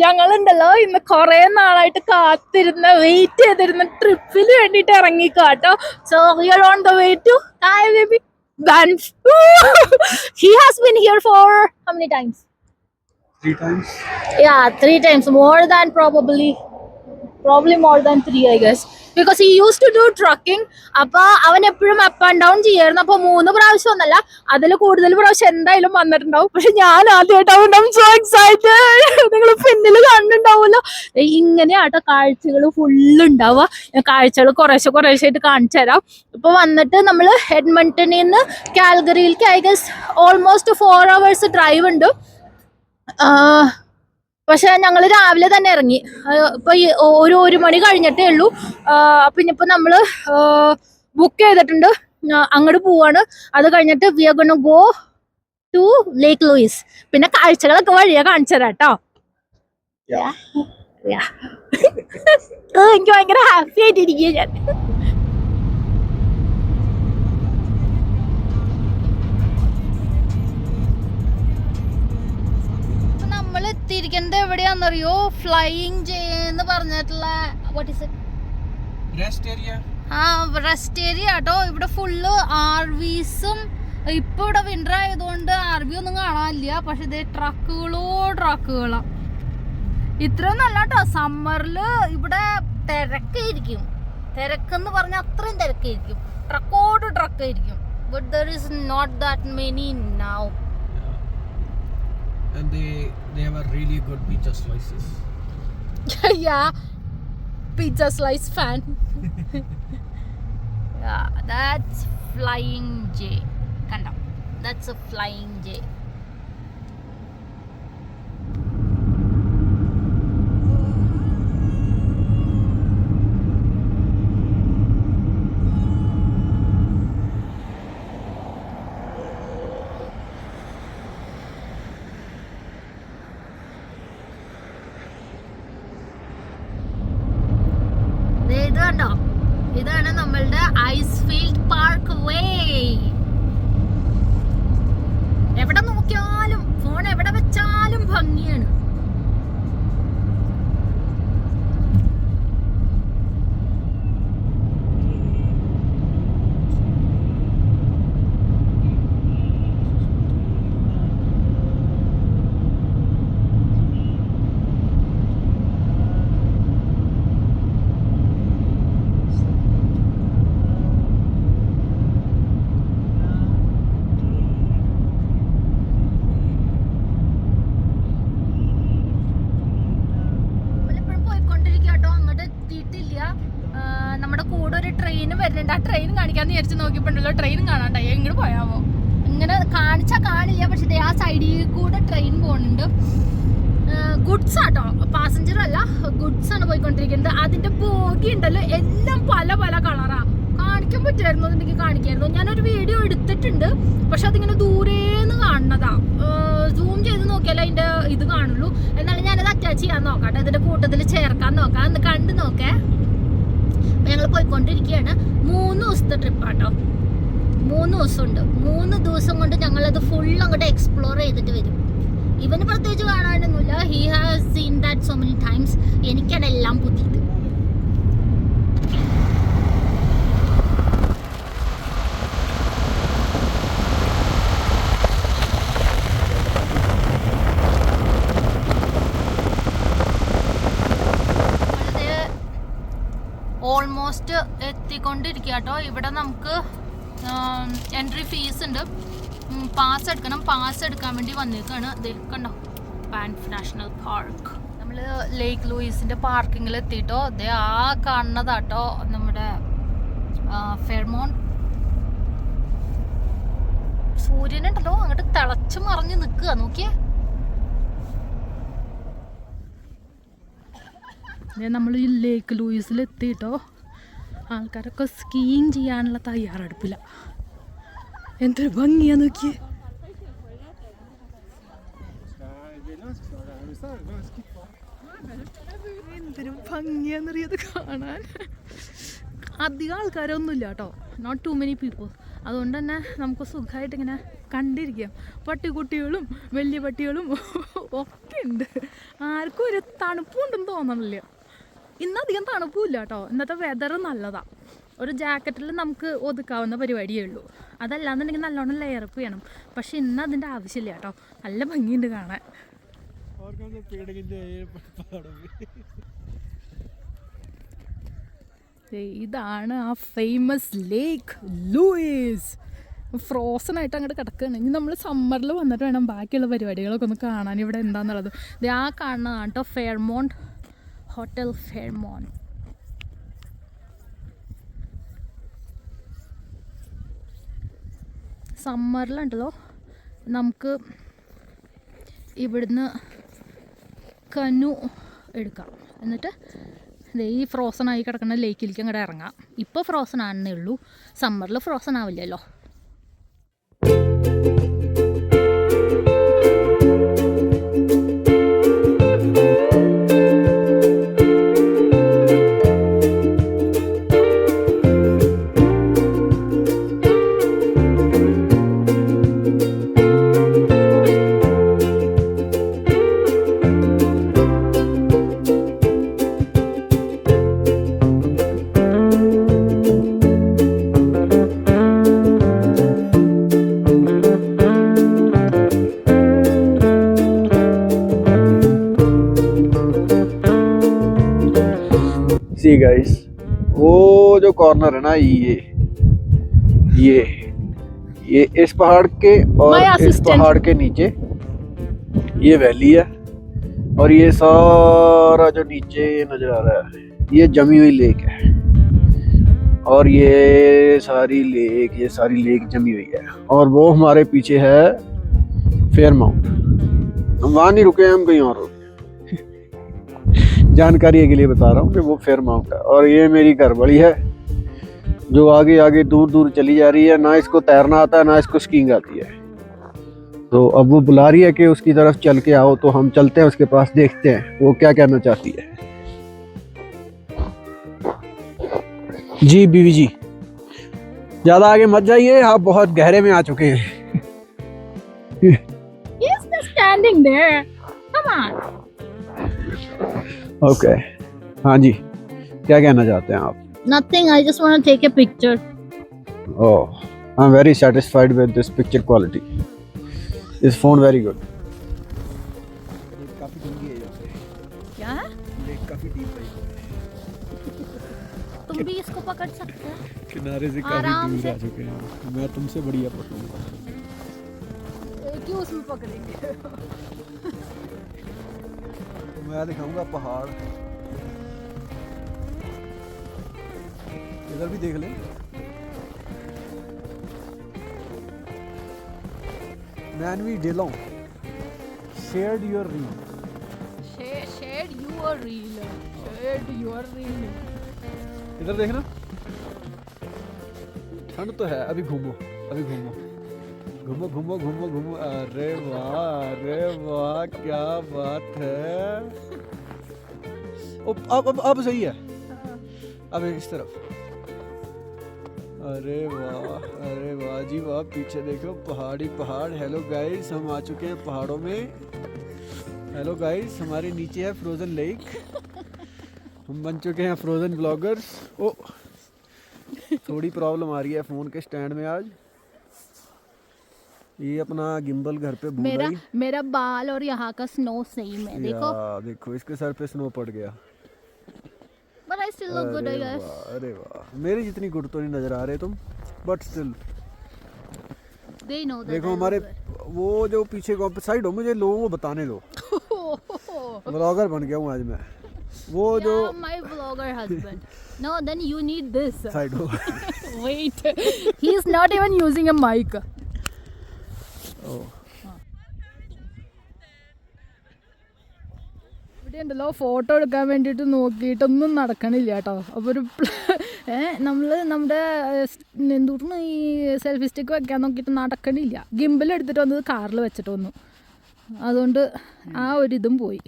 ഞങ്ങളുണ്ടല്ലോ ഇന്ന് കുറെ നാളായിട്ട് കാത്തിരുന്ന വെയിറ്റ് ചെയ്തിരുന്ന ട്രിപ്പിന് വേണ്ടിട്ട് ഇറങ്ങിക്കാട്ടോ. So we are on the way to Hi baby Banff. He has been here for how many times? 3 times. Yeah, 3 times. More than probably more than 3 I guess, because he used to do trucking. അപ്പൊ അവൻ എപ്പോഴും up and down ചെയ്യായിരുന്നു. അപ്പൊ 3 പ്രാവശ്യം ഒന്നല്ല, അതിൽ കൂടുതൽ പ്രാവശ്യം എന്തായാലും വന്നിട്ടുണ്ടാവും. പക്ഷെ ഞാൻ ആദ്യമായിട്ടാവും സോ എക്സൈറ്റഡ്. നിങ്ങൾ പിന്നിൽ കണ്ടിട്ടുണ്ടാവുമല്ലോ, ഇങ്ങനെയാട്ടോ കാഴ്ചകൾ ഫുള്ള് ഉണ്ടാവുക. ഞാൻ കാഴ്ചകൾ കുറേശ്ശെ ആയിട്ട് കാണിച്ചു തരാം. ഇപ്പൊ വന്നിട്ട് നമ്മൾ എഡ്മണ്ടണിൽ നിന്ന് കാൽഗറിയിലേക്ക് I guess almost 4 hours drive ഉണ്ട്. പക്ഷെ ഞങ്ങൾ രാവിലെ തന്നെ ഇറങ്ങി. ഇപ്പൊ ഒരു മണി കഴിഞ്ഞിട്ടേ ഉള്ളൂ. പിന്നെ ഇപ്പൊ നമ്മള് ബുക്ക് ചെയ്തിട്ടുണ്ട്, അങ്ങോട്ട് പോവാണ്. അത് കഴിഞ്ഞിട്ട് we are gonna go to Lake Louise. പിന്നെ കാഴ്ചകളൊക്കെ വഴിയാ കാണിച്ചു തരാം കേട്ടോ. എനിക്ക് ഭയങ്കര ഹാപ്പി ആയിട്ടിരിക്കുക ഞാൻ. നമ്മൾ എത്തിയിരിക്കുന്നത് എവിടെയാണെന്നറിയോ? ഫ്ലൈയിങ് ജേ എന്ന് പറഞ്ഞിട്ടുള്ള റെസ്റ്റ് ഏരിയ കേട്ടോ. ഇവിടെ ഫുള്ള് ആർവീസും. ഇപ്പൊ ഇവിടെ വിന്റർ ആയതുകൊണ്ട് ആർവി ഒന്നും കാണാനില്ല. പക്ഷെ ഇത് ട്രക്കുകളാ. ഇത്രയൊന്നും അല്ല കേട്ടോ. സമ്മറില് ഇവിടെ തിരക്കായിരിക്കും. തിരക്കെന്ന് പറഞ്ഞാൽ അത്രയും തിരക്കായിരിക്കും. ട്രക്കായിരിക്കും. But there is not that many now. And they have a really good pizza slices. Yeah, pizza slice fan. Yeah, that's Flying J. Kanda, that's a Flying J. ഇതാണ് നമ്മളുടെ ഐസ്ഫീൽഡ് പാർക്ക് വേ. എവിടെ നോക്കിയാലും ഫോൺ എവിടെ വെച്ചാലും ഭംഗിയാണ്. നമ്മുടെ കൂടെ ഒരു ട്രെയിനും വരുന്നുണ്ട്. ആ ട്രെയിൻ കാണിക്കാന്ന് വിചാരിച്ച് നോക്കിയപ്പോണ്ടല്ലോ ട്രെയിനും കാണാണ്ടായി. എങ്ങോട്ട് പോയാവോ? ഇങ്ങനെ കാണിച്ചാൽ കാണില്ല. പക്ഷെ ആ സൈഡിൽ കൂടെ ട്രെയിൻ പോകുന്നുണ്ട്. ഗുഡ്സ് ആട്ടോ, പാസഞ്ചർ അല്ല, ഗുഡ്സ് ആണ് പോയിക്കൊണ്ടിരിക്കുന്നത്. അതിന്റെ ബോഗി ഉണ്ടല്ലോ എല്ലാം പല കളറാ. കാണിക്കാൻ പറ്റുമായിരുന്നു, എന്നുണ്ടെങ്കിൽ കാണിക്കായിരുന്നു. ഞാനൊരു വീഡിയോ എടുത്തിട്ടുണ്ട്, പക്ഷെ അതിങ്ങനെ ദൂരേന്ന് കാണുന്നതാ. സൂം ചെയ്ത് നോക്കിയാലേ അതിന്റെ ഇത് കാണുള്ളൂ. എന്നാലും ഞാനത് അറ്റാച്ച് ചെയ്യാൻ നോക്കാട്ടെ, ഇതിന്റെ കൂട്ടത്തിൽ ചേർക്കാൻ നോക്കാം. ഒന്ന് കണ്ടു നോക്കേ. ഞങ്ങൾ പോയിക്കൊണ്ടിരിക്കുകയാണ്. 3 ദിവസത്തെ ട്രിപ്പാട്ടോ. 3 ദിവസമുണ്ട്. 3 ദിവസം കൊണ്ട് ഞങ്ങളത് ഫുൾ അങ്ങോട്ട് എക്സ്പ്ലോർ ചെയ്തിട്ട് വരും. ഇവന് പ്രത്യേകിച്ച് കാണാനൊന്നുമില്ല. He has seen that so many times. എനിക്കാണ് എല്ലാം പുതിയത്. ഓൾമോസ്റ്റ് എത്തിക്കൊണ്ടിരിക്കുക കേട്ടോ. ഇവിടെ നമുക്ക് എൻട്രി ഫീസ് ഉണ്ട്. പാസ് എടുക്കണം. പാസ് എടുക്കാൻ വേണ്ടി വന്നേക്കാണ്. കണ്ടോ, ബാൻഫ് നാഷണൽ പാർക്ക്. നമ്മൾ ലേക്ക് ലൂയിസിന്റെ പാർക്കിങ്ങിൽ എത്തിയിട്ടോ. അതേ ആ കാണുന്നതാട്ടോ നമ്മുടെ ഫെയർമോൺ. സൂര്യനുണ്ടല്ലോ അങ്ങോട്ട് തിളച്ചു മറിഞ്ഞ് നിൽക്കുക. നോക്കിയേ, നമ്മൾ ഈ ലേക്ക് ലൂയിസിൽ എത്തിയിട്ടോ. ആൾക്കാരൊക്കെ സ്കീയിങ് ചെയ്യാനുള്ള തയ്യാറെടുപ്പില്ല. എന്തൊരു ഭംഗിയാ നോക്കിയേ. എന്തൊരു ഭംഗിയാന്നറിയത് കാണാൻ. അധികം ആൾക്കാരൊന്നുമില്ല കേട്ടോ. Not too many people. അതുകൊണ്ട് തന്നെ നമുക്ക് സുഖമായിട്ട് ഇങ്ങനെ കണ്ടിരിക്കാം. പട്ടിക്കുട്ടികളും വലിയ പട്ടികളും ഒക്കെ ഉണ്ട്. ആർക്കും ഒരു തണുപ്പുണ്ടെന്ന് തോന്നണില്ല. ഇന്നധികം തണുപ്പുമില്ല കേട്ടോ. ഇന്നത്തെ വെതർ നല്ലതാണ്. ഒരു ജാക്കറ്റിൽ നമുക്ക് ഒതുക്കാവുന്ന പരിപാടിയേ ഉള്ളൂ. അതല്ലാന്നുണ്ടെങ്കിൽ നല്ലോണം ലെയറപ്പ് ചെയ്യണം. പക്ഷെ ഇന്ന് അതിൻ്റെ ആവശ്യമില്ല കേട്ടോ. നല്ല ഭംഗിയുണ്ട് കാണാൻ. ഇതാണ് ആ ഫേമസ് ലേക്ക് ലൂയിസ്. ഫ്രോസൺ ആയിട്ട് അങ്ങോട്ട് കിടക്കുകയാണ്. ഇനി നമ്മൾ സമ്മറിൽ വന്നിട്ട് വേണം ബാക്കിയുള്ള പരിപാടികളൊക്കെ ഒന്ന് കാണാൻ. ഇവിടെ എന്താണെന്നുള്ളത് ഇത് ആ കാണുന്നതാണ് കേട്ടോ, ഫെയർമോണ്ട് ഹോട്ടൽ ഫെയർമോണ്ട്. സമ്മറിലുണ്ടല്ലോ നമുക്ക് ഇവിടുന്ന് കനു എടുക്കാം. എന്നിട്ട് ഈ ഫ്രോസൺ ആയി കിടക്കുന്ന ലേക്കിലേക്ക് അങ്ങോട്ട് ഇറങ്ങാം. ഇപ്പോൾ ഫ്രോസൺ ആണെന്നേ ഉള്ളൂ, സമ്മറിൽ ഫ്രോസൺ ആവില്ലല്ലോ. See guys, वो जो कॉर्नर है ना, ये इस पहाड़ के और इस पहाड़ के नीचे ये वैली है, और ये सारा जो नीचे नजर आ रहा है ये जमी हुई लेक है, और ये सारी लेक जमी हुई है। और वो हमारे पीछे है फेयरमाउंट। हम वहाँ नहीं रुके, हम कहीं और रुके। जानकारी के लिए बता रहा हूँ कि वो फेयरमाउंट है। और ये मेरी घरवाली है जो आगे आगे दूर दूर चली जा रही है। ना इसको तैरना आता है, ना इसको स्कीइंग आती है। तो अब वो बुला रही है कि उसकी तरफ चल के आओ, तो हम चलते हैं उसके पास, देखते हैं वो क्या कहना चाहती है। जी बीवी जी, ज्यादा आगे मत जाइए, आप बहुत गहरे में आ चुके हैं। He's just standing there. Come on. Okay हाँ जी, क्या कहना चाहते हैं आप? Nothing, I just want to take a picture. Oh, I'm very satisfied with this picture quality. This phone very good. काफी डूंगी है यहाँ पे। क्या है? लेक काफी डीप है। तुम भी इसको पकड़ सकते हो किनारे से काफी दूर आ चुके हैं। मैं तुमसे बढ़िया पकड़ूंगा। क्यों उसमें पकड़ेंगे? मैं दिखाऊंगा पहाड़, इधर भी देख ले। मैनवी डिलों shared your reel. Shared your reel. इधर देखना, ठंड तो है, अभी घूमो। अरे वाह क्या बात है। अब सही है, अब इस तरफ। अरे वाह जी वाह, पीछे देखो पहाड़। हेलो गाइस, हम आ चुके हैं पहाड़ों में। हेलो गाइस, हमारे नीचे है फ्रोजन लेक। हम बन चुके हैं फ्रोजन ब्लॉगर्स। ओ थोड़ी प्रॉब्लम आ रही है फ़ोन के स्टैंड में आज। ये अपना गिम्बल घर पे भूल गई। मेरा बाल और यहाँ का स्नो सेम है, देखो इसके सर पे स्नो पड़ गया। But I still look good, I guess. अरे वाह, मेरी जितनी गुड तो नहीं नजर आ रहे तुम, but still. They know that. देखो हमारे वो जो पीछे को साइड हो, मुझे लोगों को बताने दो। ब्लॉगर बन गया हूँ आज मैं। वो जो my vlogger husband. No, then you need this. Side हो। Wait, he is not even using a mic. ഇവിടെ ഉണ്ടല്ലോ ഫോട്ടോ എടുക്കാൻ വേണ്ടിയിട്ട് നോക്കിയിട്ടൊന്നും നടക്കണില്ല കേട്ടോ. അപ്പോൾ ഒരു നമ്മുടെ എന്തുകൊണ്ട് ഈ സെൽഫി സ്റ്റിക്ക് വെക്കാൻ നോക്കിയിട്ട് നടക്കണില്ല. ഗിംബൽ എടുത്തിട്ട് വന്നത് കാറിൽ വെച്ചിട്ട് വന്നു, അതുകൊണ്ട് ആ ഒരിതും പോയി.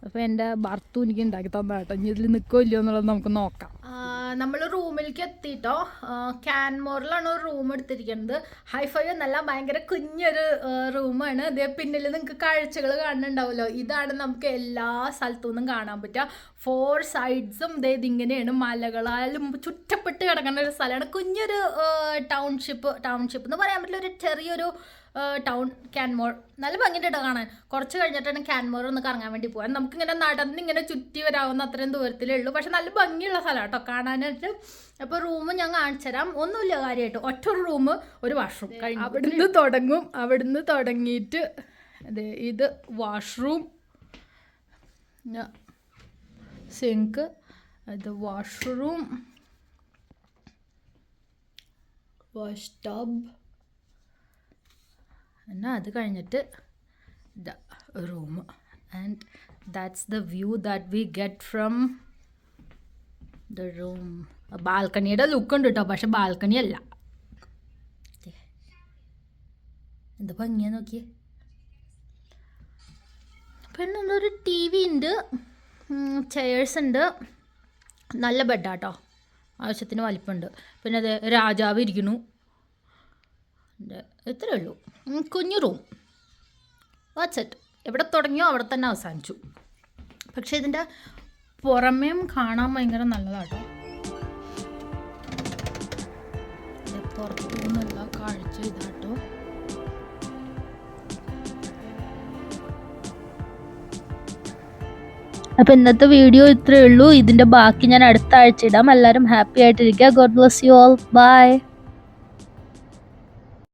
അപ്പോൾ എൻ്റെ ഭർത്തു എനിക്ക് ഉണ്ടാക്കി തന്ന കേട്ടോ. ഇനി ഇതിൽ നിൽക്കോ ഇല്ലയോ എന്നുള്ളത് നമുക്ക് നോക്കാം. നമ്മൾ റൂമിലേക്ക് എത്തിയിട്ടോ. ക്യാൻമോറിലാണ് ഒരു റൂം എടുത്തിരിക്കുന്നത്. ഹൈഫൈ എന്നല്ല, ഭയങ്കര കുഞ്ഞൊരു റൂമാണ്. അതേ പിന്നിൽ നിങ്ങൾക്ക് കാഴ്ചകൾ കാണുന്നുണ്ടാവുമല്ലോ. ഇതാണ് നമുക്ക് എല്ലാ സ്ഥലത്തു നിന്നും കാണാൻ പറ്റുക. 4 സൈഡ്സും ഇതിങ്ങനെയാണ് മലകളാലും ചുറ്റപ്പെട്ട് കിടക്കുന്ന ഒരു സ്ഥലമാണ്. കുഞ്ഞൊരു ടൗൺഷിപ്പ് എന്ന് പറയാൻ പറ്റില്ല, ഒരു ചെറിയൊരു ടൗൺ ക്യാൻമോർ. നല്ല ഭംഗിയുണ്ട് കാണാൻ. കുറച്ച് കഴിഞ്ഞിട്ടാണ് ക്യാൻമോർ ഒന്ന് കറങ്ങാൻ വേണ്ടി പോകാൻ. നമുക്കിങ്ങനെ നടന്നിങ്ങനെ ചുറ്റി വരാവുന്ന അത്രയും ദൂരത്തിലേ ഉള്ളൂ. പക്ഷെ നല്ല ഭംഗിയുള്ള സ്ഥലമാണ് കേട്ടോ കാണാനായിട്ട്. അപ്പോൾ റൂം ഞാൻ കാണിച്ചു തരാം. ഒന്നുമില്ല കാര്യമായിട്ട്, ഒറ്റ റൂം, ഒരു വാഷ്റൂം. അവിടുന്ന് തുടങ്ങും. അവിടുന്ന് തുടങ്ങിയിട്ട് ഇത് വാഷ്റൂം, സിങ്ക്, ഇത് വാഷ്റൂം, വാഷ് ടബ്, എന്നാൽ അത് കഴിഞ്ഞിട്ട് the room. And that's the view that we get from the room. ബാൽക്കണിയുടെ ലുക്ക് ഉണ്ട് കേട്ടോ, പക്ഷെ ബാൽക്കണി അല്ല. എന്ത് ഭംഗിയാ നോക്കിയേ. പിന്നെ ഒരു ടി വി ഉണ്ട്, ചെയേഴ്സ് ഉണ്ട്, നല്ല ബെഡാട്ടോ, ആവശ്യത്തിന് വലിപ്പമുണ്ട്. പിന്നെ അത് രാജാവ് ഇരിക്കുന്നു. ഇത്രയേ ഉള്ളൂ, കുഞ്ഞു റൂം. What's it. എവിടെ തുടങ്ങിയോ അവിടെ തന്നെ അവസാനിച്ചു. പക്ഷേ ഇതിൻ്റെ പുറമേയും കാണാൻ ഭയങ്കര നല്ലതാട്ടോ. പുറത്തു നിന്നുള്ള കാഴ്ച ഇതാട്ടോ. അപ്പോൾ ഇന്നത്തെ വീഡിയോ ഇത്രയേ ഉള്ളൂ. ഇതിൻ്റെ ബാക്കി ഞാൻ അടുത്ത ആഴ്ച ഇടാം. എല്ലാവരും ഹാപ്പി ആയിട്ടിരിക്കുക. God bless you all. By.